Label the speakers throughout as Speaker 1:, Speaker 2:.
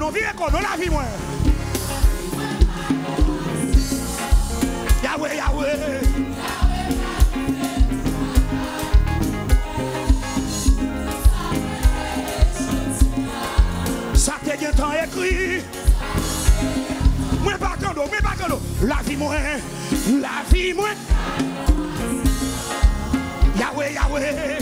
Speaker 1: la vie, moi. Yahweh, Yahweh. Ça te gagne tant écrit. Moi pas quand la vie moi, la vie moi. Yahweh, Yahweh.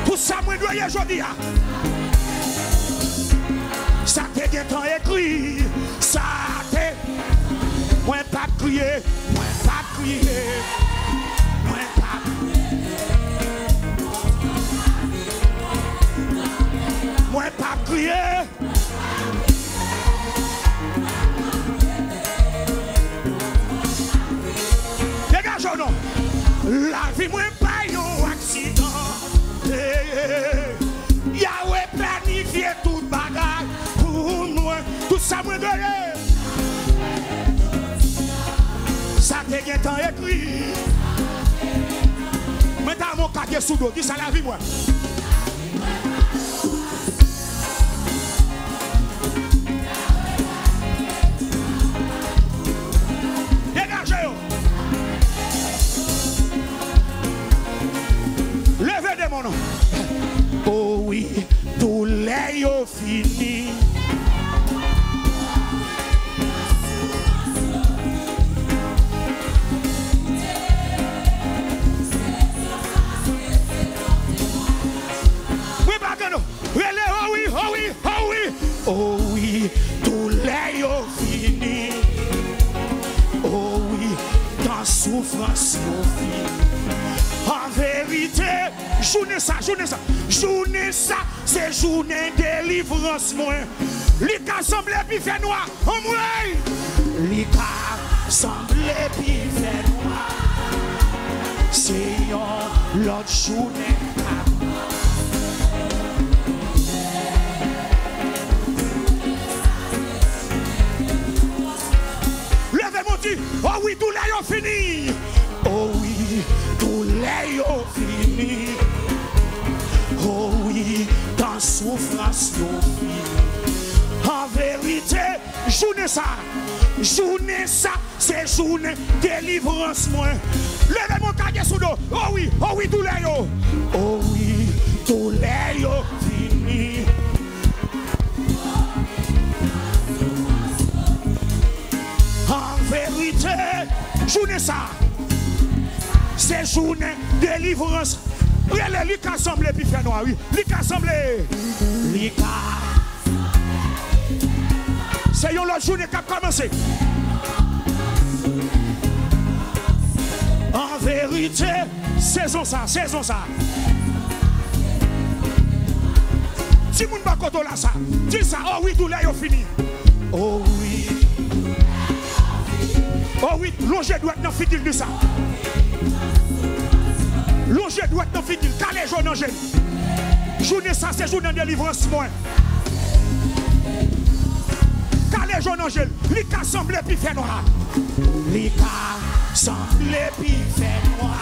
Speaker 1: Tout ça moi dois y aujourd'hui. Ça te gagne tant écrit. Ça te moi pas crier, moi pas crier. Moi pas moi pas crier. Dégage non. La vie moi pas un accident. Yahweh planifie tout bagay pour moi. Tout ça moi donné. Ça te gagne tant écrit. Moi dans mon quartier sous dos, dis ça la vie moi. Levez de mon nom. Oh oui, tous les yeux finis. Oui, Bagay. Oh oui, oh oui, oh oui. Oh oui, tous les yeux finis. Oh oui, dans souffrance, yeux finis. En vérité, journée ça, c'est journée délivrance, moi. Li ka semble pi fait noir, en moi. Li ka semble pi fait noir. C'est l'autre journée. Levez mon Dieu, oh oui, tout là y'ont fini. Oh oui, tous les yeux finis. Oh oui, dans souffrance y'ont fini. En vérité, journée ça, c'est journée délivrance moi. Levez mon cahier sous dos. Oh oui, tous les yeux. Oh oui, tous les yeux finis. En vérité, journée ça. C'est journée délivrance. Regardez, lui qui a semblé puis fait noir, oui. Lui qui a semblé. C'est une autre journée qui a commencé. En vérité, saison ça. Si vous ne pas là ça, dis ça, oh oui, tout là, il fini. Oh oui. Oh oui, longer doit être dans le de ça. Longer doit être dans le fidèle, car les jours n'angèlent. Journée ça, c'est journée de délivrance, moi. Car les jours n'angèlent, les cas semblent puis fait noir. Les cas semblent puis fait noir.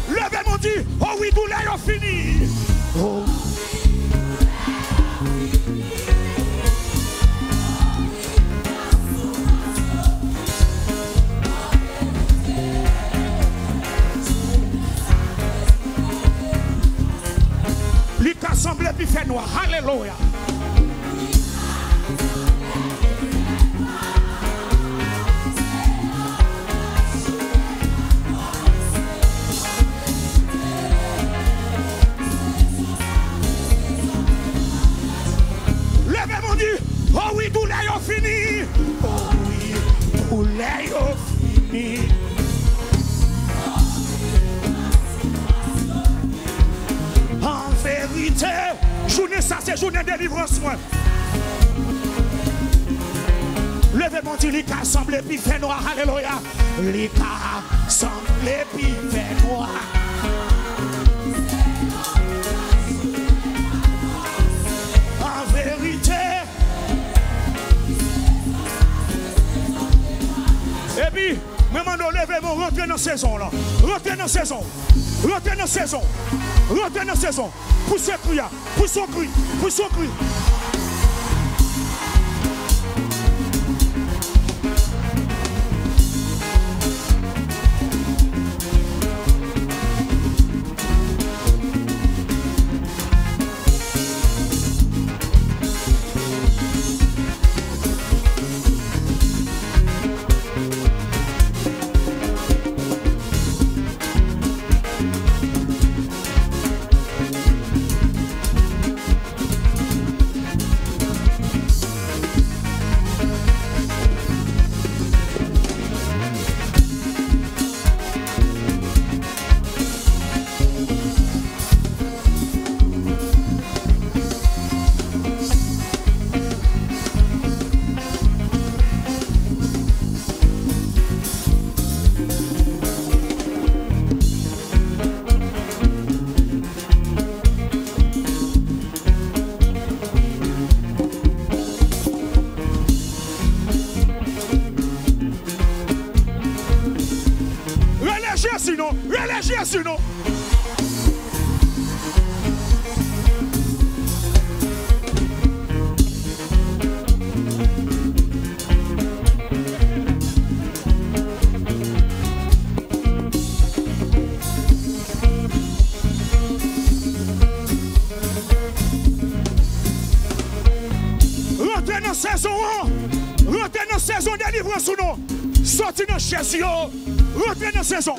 Speaker 1: Levez mon Dieu, oh oui, tout là, ils ont fini. Oh. Assemblée puis fait noir. Alléluia. Levez mon Dieu. Oh oui, tous les ont fini. Oh oui, tous les ont fini. En vérité, journée ça, c'est journée de délivrance, moi. Levez mon Dieu, les cas semblent puis fait noir, alléluia. Les cas semblent puis fait noir. En vérité, Et puis, maman, nous levez-moi, rentrez dans la saison là. Rentrez dans la saison. Rentrez dans la saison. Rentrez dans la saison. Poussez le cri, poussez le cri, poussez le cri. Jezi, non. Rentrez dans la saison, rentrez dans la saison de délivrance, non. Sortez dans la chaise, rentrez dans la saison.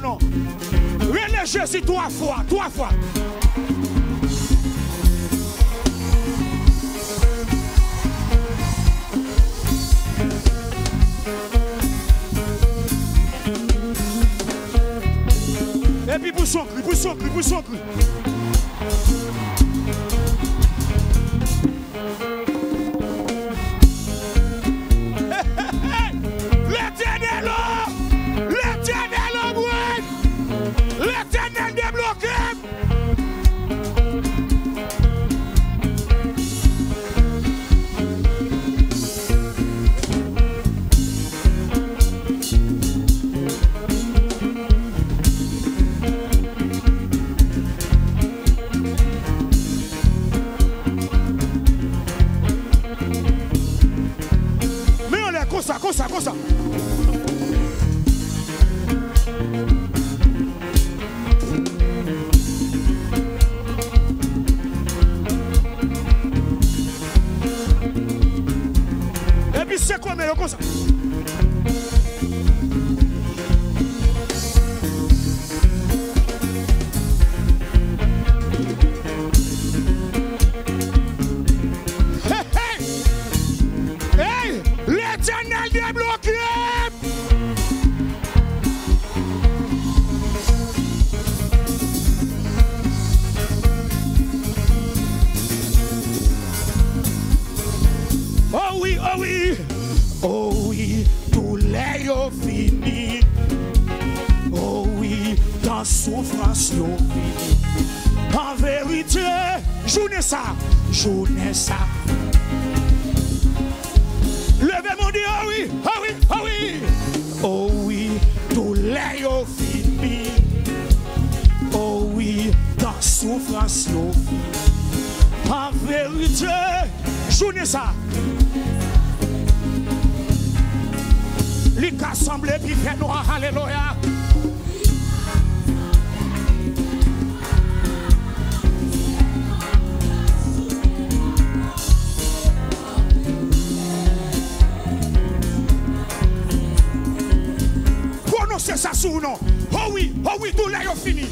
Speaker 1: Non. Relève Jésus 3 fois, 3 fois. Et puis pousse son cri, pousse son cri, pousse son cri. L'Éternel débloqué. Mais on est comme ça, comme ça, comme ça. C'est quoi, mais comme ça? Hey, hey! Hey! L'Éternel débloqué! Oh oui, oh oui! Oh oui, tout l'est fini. Oh oui, dans souffrance yo fini. En vérité, journée ça. Levez mon Dieu, oh oui, oh oui, oh oui. Oh oui, tout l'est fini. Oh oui, dans souffrance yo fini. En vérité, journée ça. Li ka semble pi fait noir, alléluia. Prononcez ça sous nous. Oh oui, tout l'est fini.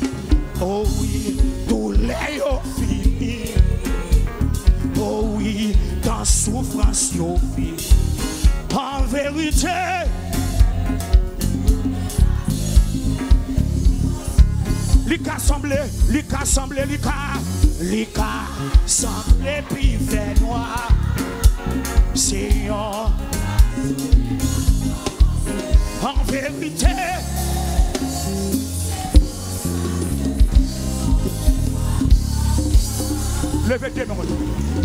Speaker 1: Oh oui, tout l'est fini. Oh oui, dans souffrance yo fini. En vérité. Lika semblé, lika semblé, lika semblé, puis fait noir. Seigneur, en vérité, levez tes mains.